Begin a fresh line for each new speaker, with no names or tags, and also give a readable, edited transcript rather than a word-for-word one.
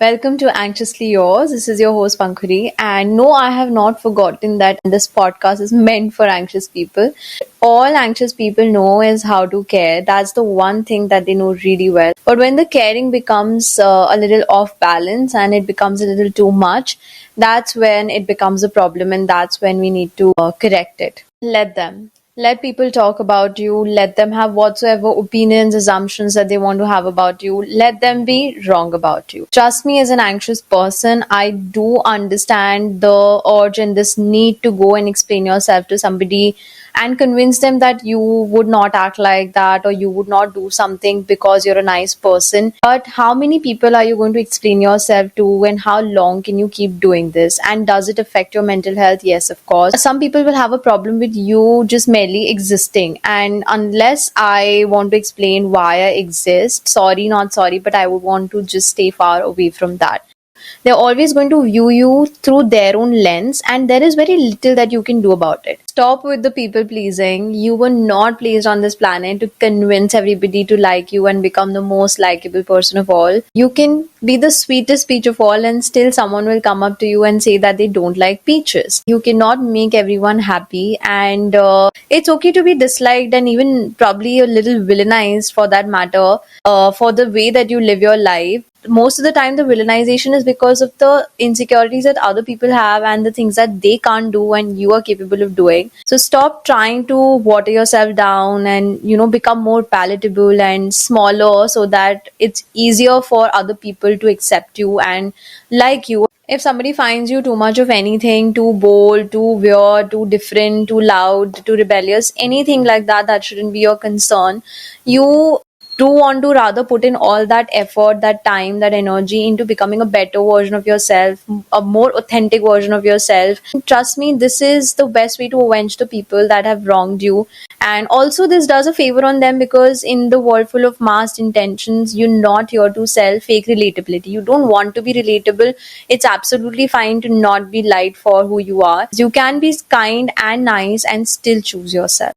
Welcome to Anxiously Yours. This is your host Pankhuri. And no, I have not forgotten that this podcast is meant for anxious people. All anxious people know is how to care. That's the one thing that they know really well. But when the caring becomes a little off balance and it becomes a little too much, that's when it becomes a problem and that's when we need to correct it. Let them. Let people talk about you. Let them have whatsoever opinions, assumptions that they want to have about you. Let them be wrong about you. Trust me, as an anxious person, I do understand the urge and this need to go and explain yourself to somebody and convince them that you would not act like that or you would not do something because you're a nice person. But how many people are you going to explain yourself to, and how long can you keep doing this? And does it affect your mental health? Yes, of course. Some people will have a problem with you just merely existing. And unless I want to explain why I exist, sorry, not sorry, but I would want to just stay far away from that. They're always going to view you through their own lens, and there is very little that you can do about it. Stop with the people pleasing. You were not placed on this planet to convince everybody to like you and become the most likable person of all. You can be the sweetest peach of all, and still someone will come up to you and say that they don't like peaches. You cannot make everyone happy, and it's okay to be disliked and even probably a little villainized for that matter, for the way that you live your life. Most of the time the villainization is because of the insecurities that other people have and the things that they can't do and you are capable of doing. So stop trying to water yourself down and become more palatable and smaller so that it's easier for other people to accept you and like you. If somebody finds you too much of anything, too bold, too weird, too different, too loud, too rebellious, anything like that, that shouldn't be your concern. You do want to rather put in all that effort, that time, that energy into becoming a better version of yourself, a more authentic version of yourself. Trust me, this is the best way to avenge the people that have wronged you. And also, this does a favor on them because in the world full of masked intentions, you're not here to sell fake relatability. You don't want to be relatable. It's absolutely fine to not be liked for who you are. You can be kind and nice and still choose yourself.